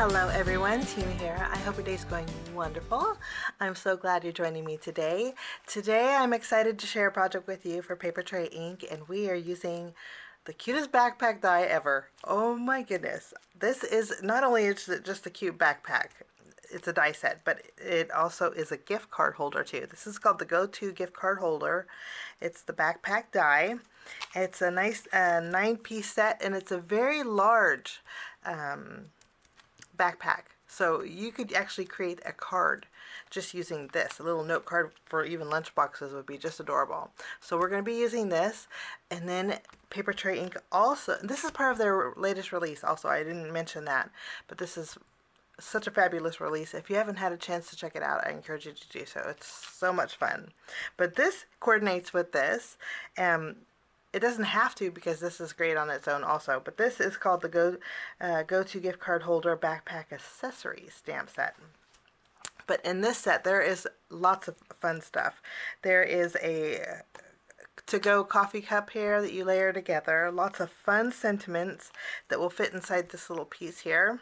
Hello everyone, Tina here. I hope your day's going wonderful. I'm so glad you're joining me today. Today I'm excited to share a project with you for PAPERTREY Ink, and we are using the cutest backpack die ever. Oh my goodness. This is not only just a cute backpack, it's a die set, but it also is a gift card holder too. This is called the Go-To gift card holder. It's the backpack die. It's a nice 9-piece set, and it's a very large backpack. So you could actually create a card just using this. A little note card for even lunch boxes would be just adorable. So we're going to be using this, and then PAPERTREY Ink also. This is part of their latest release also. I didn't mention that, but this is such a fabulous release. If you haven't had a chance to check it out, I encourage you to do so. It's so much fun. But this coordinates with this. It doesn't have to, because this is great on its own also. But this is called the Go-To Gift Card Holder Backpack Accessories Stamp Set. But in this set, there is lots of fun stuff. There is a to-go coffee cup here that you layer together. Lots of fun sentiments that will fit inside this little piece here.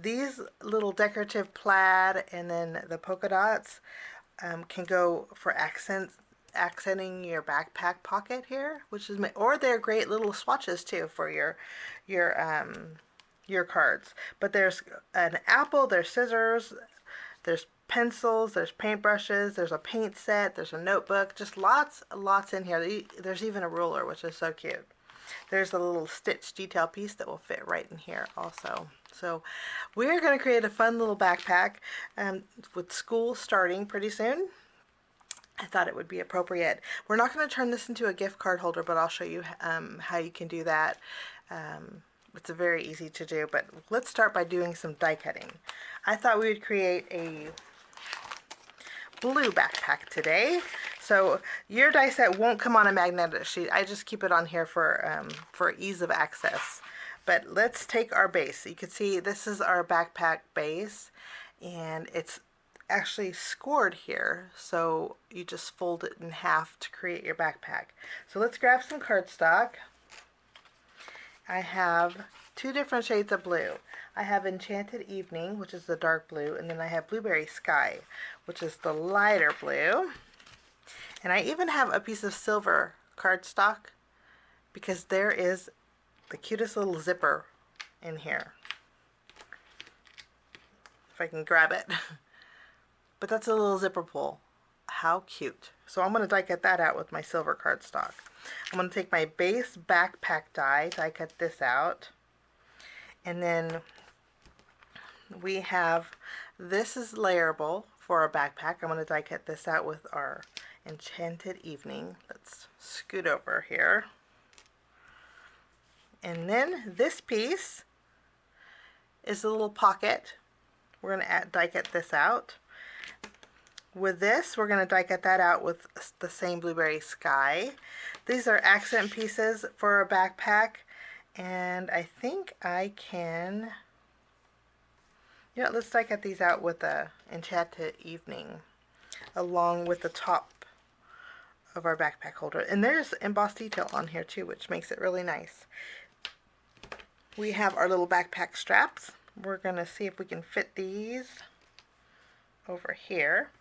These little decorative plaid and then the polka dots can go for accenting your backpack pocket here, which is, or they're great little swatches too for your cards. But there's an apple, there's scissors, there's pencils, there's paintbrushes, there's a paint set, there's a notebook, just lots in here. There's even a ruler, which is so cute. There's a little stitch detail piece that will fit right in here also. So we're going to create a fun little backpack with school starting pretty soon. I thought it would be appropriate. We're not going to turn this into a gift card holder, but I'll show you how you can do that. It's very easy to do, but let's start by doing some die cutting. I thought we would create a blue backpack today. So your die set won't come on a magnetic sheet. I just keep it on here for ease of access. But let's take our base. You can see this is our backpack base, and it's actually scored here, so you just fold it in half to create your backpack. So let's grab some cardstock. I have two different shades of blue. I have Enchanted Evening, which is the dark blue, and then I have Blueberry Sky, which is the lighter blue. And I even have a piece of silver cardstock, because there is the cutest little zipper in here. If I can grab it. But that's a little zipper pull. How cute. So I'm going to die cut that out with my silver cardstock. I'm going to take my base backpack die cut this out. And then we have, this is layerable for our backpack. I'm going to die cut this out with our Enchanted Evening. Let's scoot over here. And then this piece is a little pocket. We're going to die cut this out. With this, we're going to die cut that out with the same Blueberry Sky. These are accent pieces for a backpack, and I think I can, let's die cut these out with the Enchanted Evening along with the top of our backpack holder. And there's embossed detail on here too, which makes it really nice. We have our little backpack straps. We're going to see if we can fit these over here.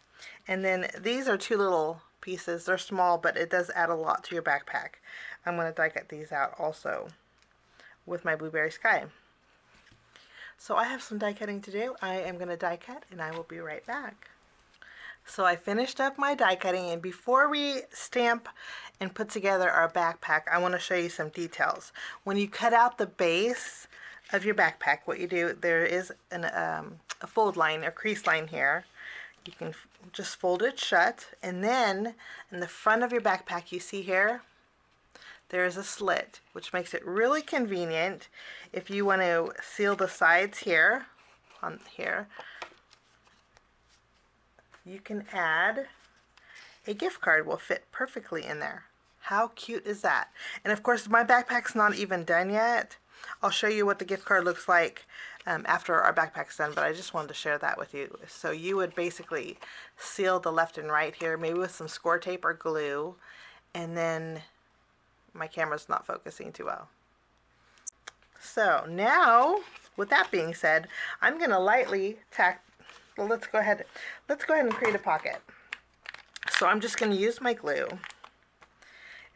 And then these are two little pieces. They're small, but it does add a lot to your backpack. I'm going to die cut these out also with my Blueberry Sky. So I have some die cutting to do. I am going to die cut, and I will be right back. So I finished up my die cutting, and before we stamp and put together our backpack, I want to show you some details. When you cut out the base of your backpack, what you do, there is a fold line, a crease line here. You can just fold it shut, and then in the front of your backpack, you see here, there is a slit, which makes it really convenient if you want to seal the sides here, on here. You can add a gift card, will fit perfectly in there. How cute is that? And of course, my backpack's not even done yet. I'll show you what the gift card looks like after our backpack's done, but I just wanted to share that with you. So you would basically seal the left and right here, maybe with some score tape or glue, and then my camera's not focusing too well. So now with that being said, I'm going to lightly tack, well, let's go ahead and create a pocket. So I'm just going to use my glue,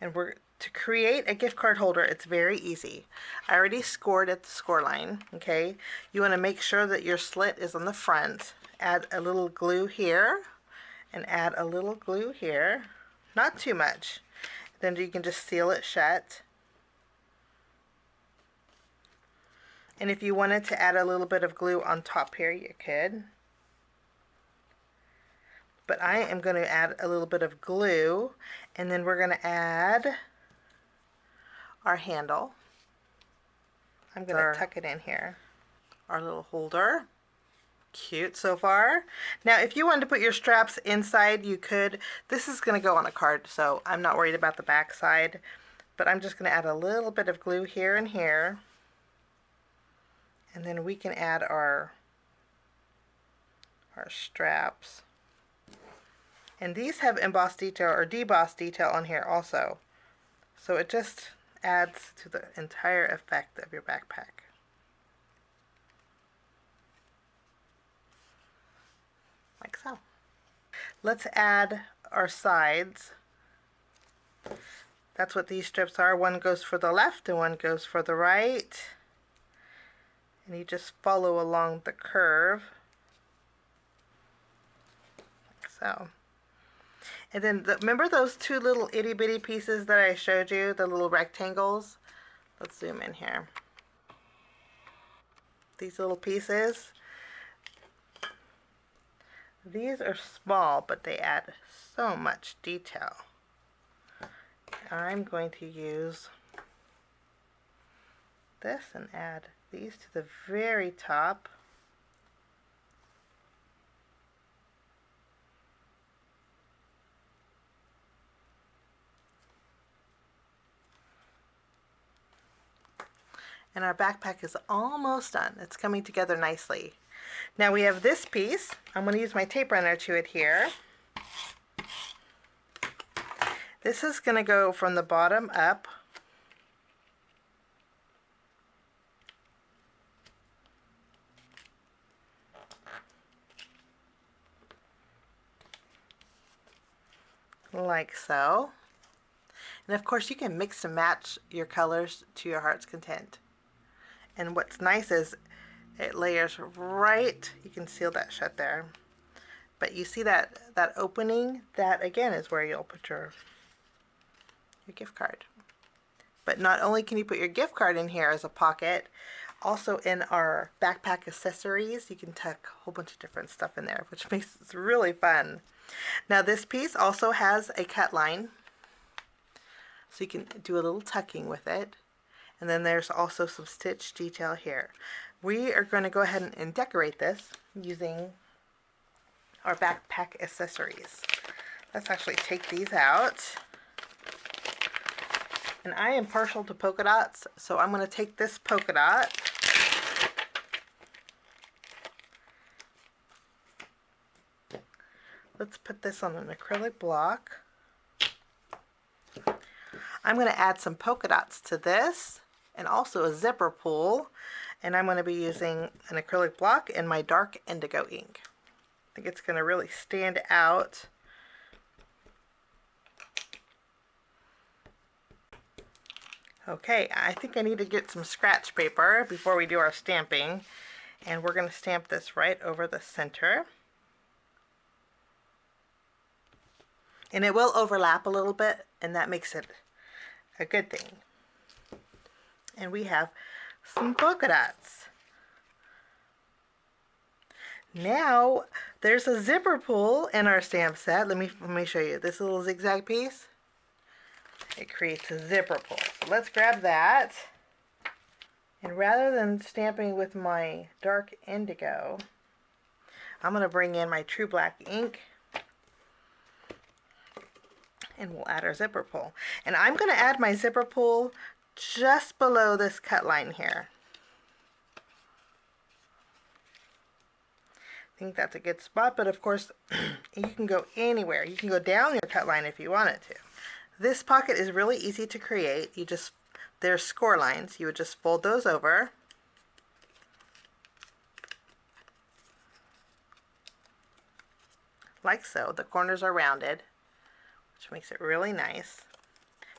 and to create a gift card holder, it's very easy. I already scored at the score line, okay? You want to make sure that your slit is on the front. Add a little glue here, and add a little glue here. Not too much. Then you can just seal it shut. And if you wanted to add a little bit of glue on top here, you could. But I am going to add a little bit of glue, and then we're going to add our handle. I'm going to tuck it in here. Our little holder. Cute so far. Now if you wanted to put your straps inside, you could. This is going to go on a card, so I'm not worried about the back side. But I'm just going to add a little bit of glue here and here. And then we can add our straps. And these have embossed detail or debossed detail on here also. So it just adds to the entire effect of your backpack. Like so. Let's add our sides. That's what these strips are. One goes for the left and one goes for the right. And you just follow along the curve. Like so. And then remember those two little itty bitty pieces that I showed you, the little rectangles? Let's zoom in here. These little pieces. These are small, but they add so much detail. I'm going to use this and add these to the very top. And our backpack is almost done. It's coming together nicely. Now we have this piece. I'm going to use my tape runner to adhere. This is going to go from the bottom up. Like so. And of course you can mix and match your colors to your heart's content. And what's nice is it layers right, you can seal that shut there. But you see that opening? That again is where you'll put your gift card. But not only can you put your gift card in here as a pocket, also in our backpack accessories, you can tuck a whole bunch of different stuff in there, which makes it really fun. Now this piece also has a cut line, so you can do a little tucking with it. And then there's also some stitch detail here. We are going to go ahead and decorate this using our backpack accessories. Let's actually take these out. And I am partial to polka dots, so I'm going to take this polka dot. Let's put this on an acrylic block. I'm going to add some polka dots to this and also a zipper pull. And I'm going to be using an acrylic block and my dark indigo ink. I think it's going to really stand out. Okay, I think I need to get some scratch paper before we do our stamping. And we're going to stamp this right over the center. And it will overlap a little bit, and that makes it a good thing. And we have some polka dots. Now there's a zipper pull in our stamp set. Let me show you this little zigzag piece. It creates a zipper pull. So let's grab that. And rather than stamping with my dark indigo, I'm going to bring in my true black ink. And we'll add our zipper pull. And I'm going to add my zipper pull just below this cut line here. I think that's a good spot, but of course you can go anywhere. You can go down your cut line if you wanted to. This pocket is really easy to create. There's score lines. You would just fold those over. like so. The corners are rounded, which makes it really nice.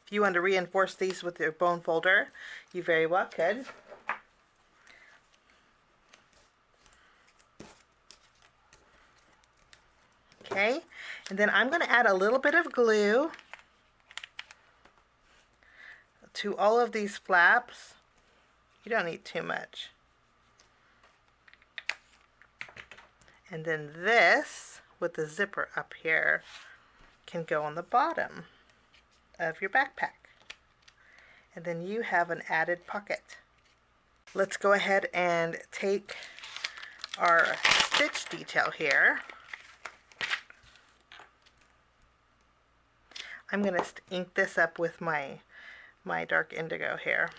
If you want to reinforce these with your bone folder, you very well could. Okay, and then I'm going to add a little bit of glue to all of these flaps. You don't need too much. And then this, with the zipper up here, can go on the bottom of your backpack. And then you have an added pocket. Let's go ahead and take our stitch detail here. I'm going to ink this up with my dark indigo here.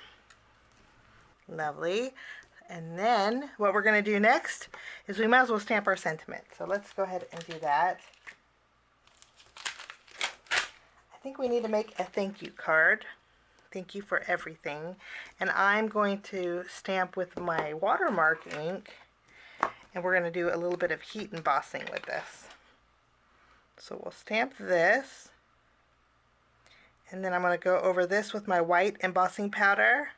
Lovely. And then what we're going to do next is we might as well stamp our sentiment. So let's go ahead and do that. I think we need to make a thank you card. Thank you for everything. And I'm going to stamp with my watermark ink, and we're going to do a little bit of heat embossing with this. So we'll stamp this, and then I'm going to go over this with my white embossing powder,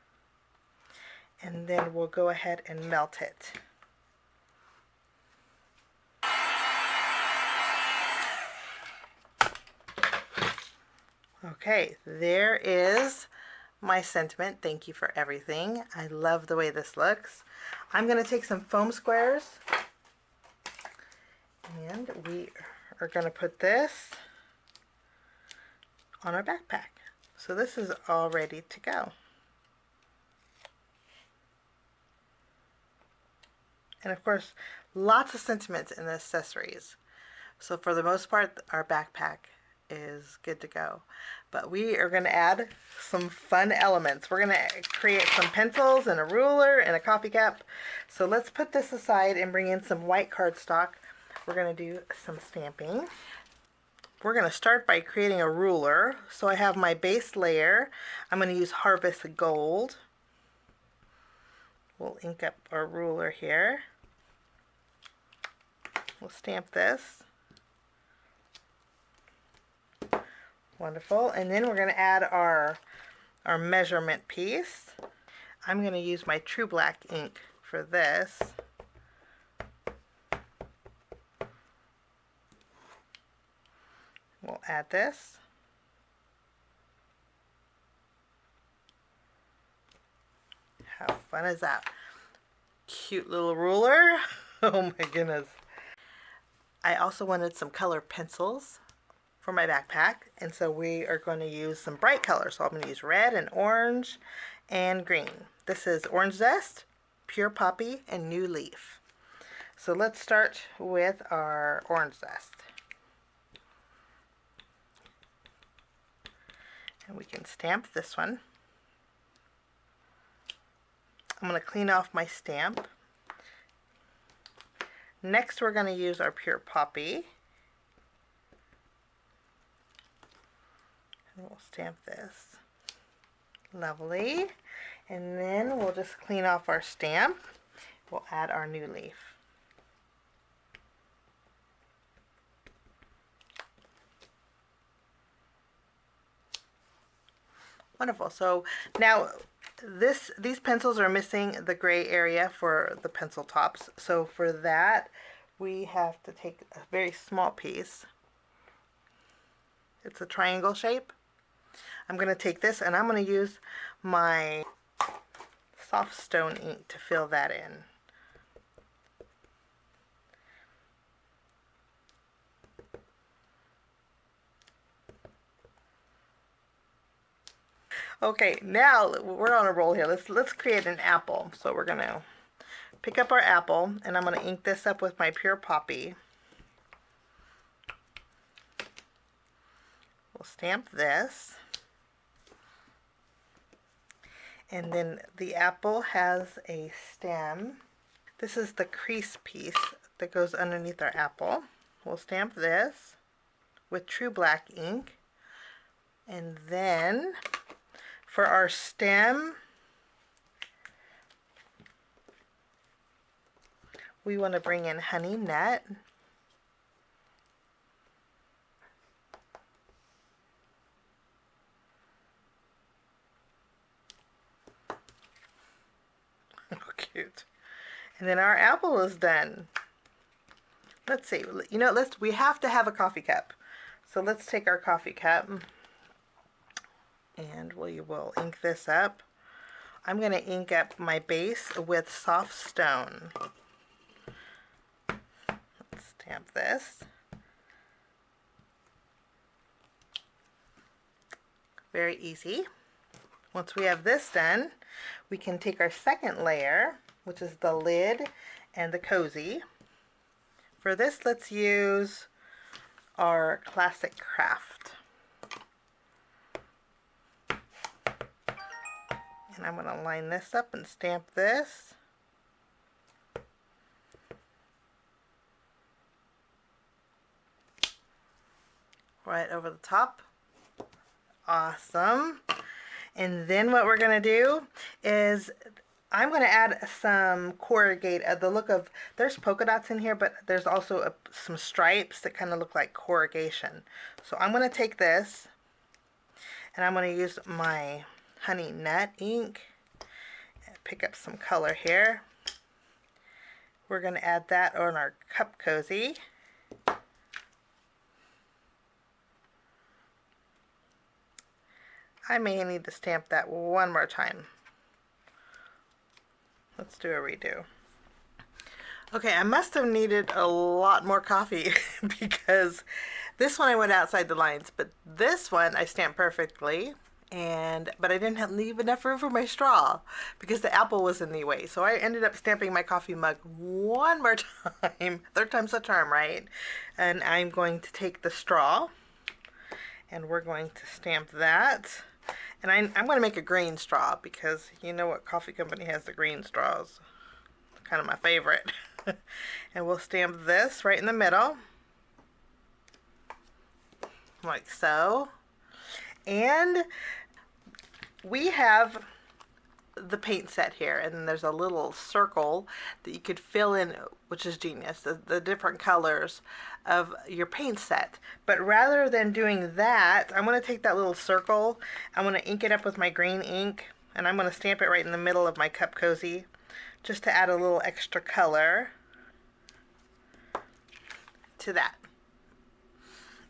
and then we'll go ahead and melt it. Okay, there is my sentiment. Thank you for everything. I love the way this looks. I'm going to take some foam squares, and we are going to put this on our backpack. So this is all ready to go. And of course, lots of sentiments and accessories. So for the most part, our backpack is good to go. But we are going to add some fun elements. We're going to create some pencils and a ruler and a coffee cup. So let's put this aside and bring in some white cardstock. We're going to do some stamping. We're going to start by creating a ruler. So I have my base layer. I'm going to use Harvest Gold. We'll ink up our ruler here. We'll stamp this. Wonderful. And then we're going to add our measurement piece. I'm going to use my True Black ink for this. We'll add this. How fun is that? Cute little ruler. Oh my goodness. I also wanted some colored pencils for my backpack, and so we are going to use some bright colors. So I'm going to use red and orange and green. This is Orange Zest, Pure Poppy, and New Leaf. So let's start with our Orange Zest. And we can stamp this one. I'm going to clean off my stamp. Next we're going to use our Pure Poppy. And we'll stamp this. Lovely. And then we'll just clean off our stamp. We'll add our New Leaf. Wonderful. So now these pencils are missing the gray area for the pencil tops. So for that, we have to take a very small piece. It's a triangle shape. I'm going to take this and I'm going to use my soft stone ink to fill that in. Okay, now we're on a roll here. Let's create an apple. So we're going to pick up our apple, and I'm going to ink this up with my Pure Poppy. We'll stamp this. And then the apple has a stem. This is the crease piece that goes underneath our apple. We'll stamp this with True Black ink. And then for our stem, we want to bring in Honey Nut. cute. And then our apple is done. Let's see. You know, we have to have a coffee cup. So let's take our coffee cup and we will ink this up. I'm going to ink up my base with soft stone. Let's stamp this. Very easy. Once we have this done, we can take our second layer, which is the lid and the cozy. For this, let's use our classic craft. And I'm going to line this up and stamp this. Right over the top. Awesome. And then what we're going to do is I'm going to add some corrugate. The look of, there's polka dots in here, but there's also some stripes that kind of look like corrugation. So I'm going to take this and I'm going to use my honey nut ink and pick up some color here. We're going to add that on our cup cozy. I may need to stamp that one more time. Let's do a redo. Okay, I must have needed a lot more coffee because this one I went outside the lines, but this one I stamped perfectly, but I didn't leave enough room for my straw because the apple was in the way. So I ended up stamping my coffee mug one more time. Third time's a charm, right? And I'm going to take the straw and we're going to stamp that. And I'm going to make a green straw because you know what coffee company has the green straws. Kind of my favorite. And we'll stamp this right in the middle. Like so. And we have the paint set here, and then there's a little circle that you could fill in, which is genius, the different colors of your paint set. But rather than doing that, I'm going to take that little circle, I'm going to ink it up with my green ink, and I'm going to stamp it right in the middle of my cup cozy just to add a little extra color to that.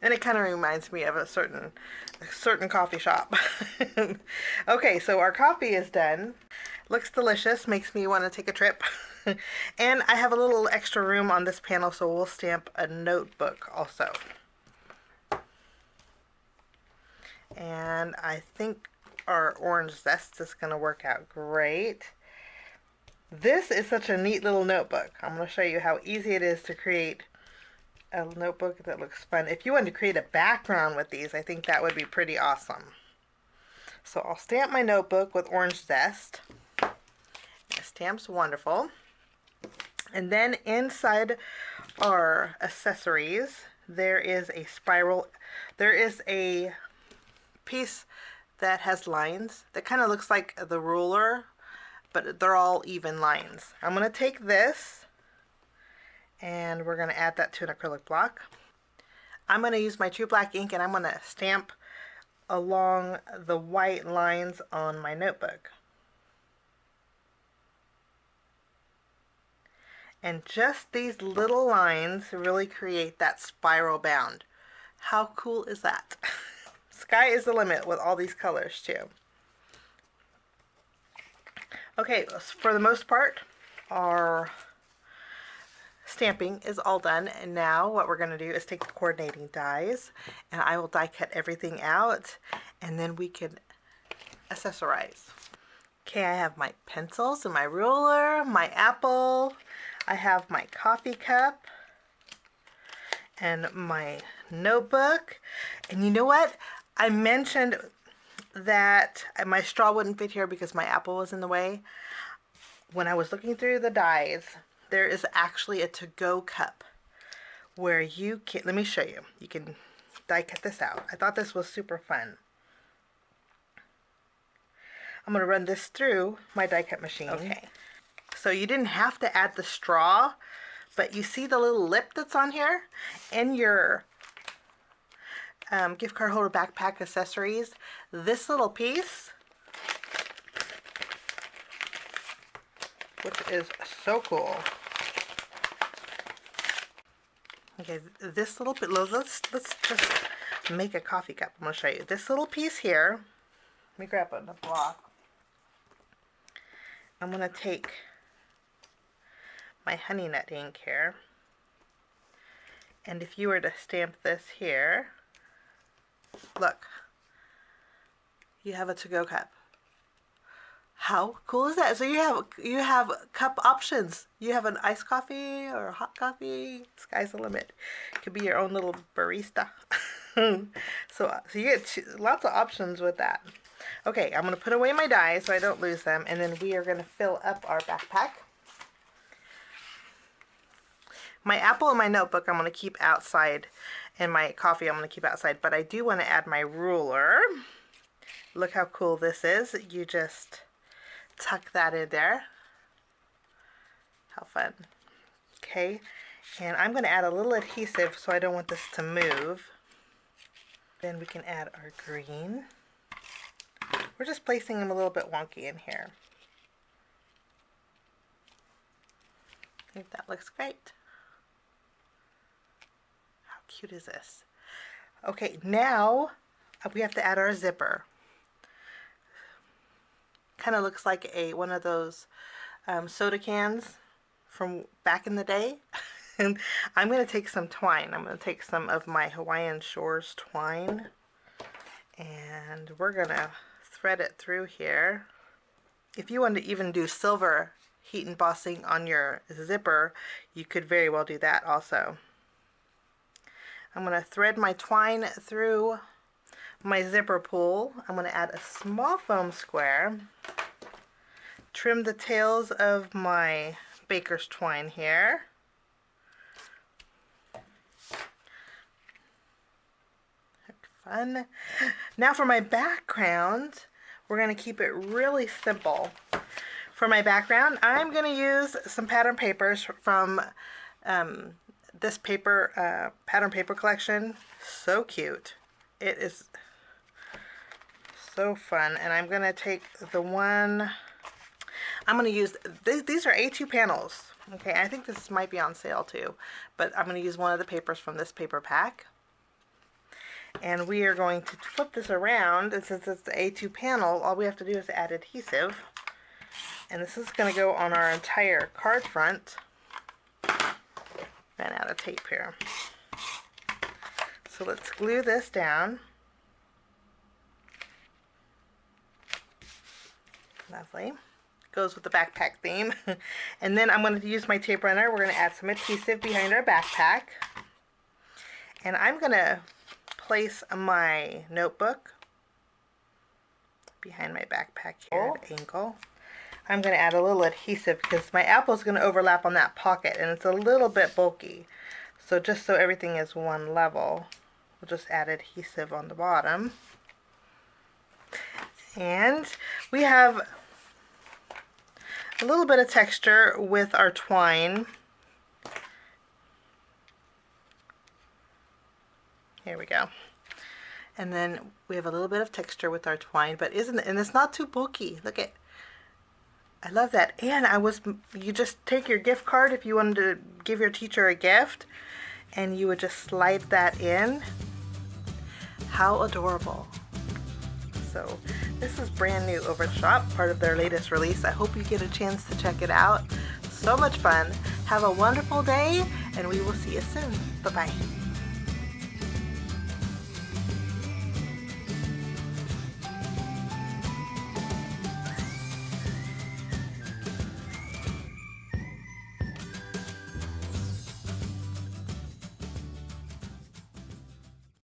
And it kind of reminds me of a certain coffee shop. Okay, so our coffee is done. Looks delicious, makes me want to take a trip. And I have a little extra room on this panel, so we'll stamp a notebook also. And I think our orange zest is going to work out great. This is such a neat little notebook. I'm going to show you how easy it is to create a notebook that looks fun. If you want to create a background with these, I think that would be pretty awesome. So I'll stamp my notebook with orange zest. The stamp's wonderful. And then inside our accessories, there is a spiral. There is a piece that has lines that kind of looks like the ruler, but they're all even lines. I'm going to take this and we're going to add that to an acrylic block. I'm going to use my True Black ink and I'm going to stamp along the white lines on my notebook. And just these little lines really create that spiral bound. How cool is that? Sky is the limit with all these colors too. Okay, for the most part, our stamping is all done, and now what we're going to do is take the coordinating dies and I will die cut everything out and then we can accessorize. Okay, I have my pencils and my ruler, my apple, I have my coffee cup and my notebook. And you know what? I mentioned that my straw wouldn't fit here because my apple was in the way. When I was looking through the dies, there is actually a to-go cup where you can, let me show you. You can die cut this out. I thought this was super fun. I'm going to run this through my die cut machine. Okay. So you didn't have to add the straw, but you see the little lip that's on here? In your gift card holder backpack accessories, this little piece which is so cool. Okay, this little bit, let's just make a coffee cup. I'm going to show you. This little piece here, let me grab a block. I'm going to take my honey nut ink here, and if you were to stamp this here, look, you have a to-go cup. How cool is that? So you have cup options. You have an iced coffee or a hot coffee. Sky's the limit. It could be your own little barista. So you get lots of options with that. Okay, I'm going to put away my dies so I don't lose them, and then we are going to fill up our backpack. My apple and my notebook I'm going to keep outside, and my coffee I'm going to keep outside, but I do want to add my ruler. Look how cool this is. You just tuck that in there. How fun. Okay, and I'm going to add a little adhesive so I don't want this to move. Then we can add our green. We're just placing them a little bit wonky in here. I think that looks great. How cute is this? Okay, now we have to add our zipper. Kind of looks like one of those soda cans from back in the day. And I'm going to take some twine. I'm going to take some of my Hawaiian Shores twine, and we're going to thread it through here. If you want to even do silver heat embossing on your zipper, you could very well do that also. I'm going to thread my twine through my zipper pull. I'm going to add a small foam square, trim the tails of my baker's twine here. Fun. Now for my background, we're going to keep it really simple. For my background, I'm going to use some pattern papers from this pattern paper collection. So cute. It is so fun. And I'm going to take the one, I'm going to use, these are A2 panels. Okay, I think this might be on sale too, but I'm going to use one of the papers from this paper pack. And we are going to flip this around, and since it's the A2 panel, all we have to do is add adhesive. And this is going to go on our entire card front. Ran out of tape here. So let's glue this down. Lovely. Goes with the backpack theme. And then I'm going to use my tape runner. We're going to add some adhesive behind our backpack. And I'm going to place my notebook behind my backpack here at the ankle. I'm going to add a little adhesive because my apple is going to overlap on that pocket, and it's a little bit bulky. So just so everything is one level, we'll just add adhesive on the bottom. And we have a little bit of texture with our twine. Here we go. And then we have a little bit of texture with our twine, but and it's not too bulky. Look at, I love that. And you just take your gift card if you wanted to give your teacher a gift, and you would just slide that in. How adorable. So this is brand new over at Shop, part of their latest release. I hope you get a chance to check it out. So much fun. Have a wonderful day, and we will see you soon. Bye-bye.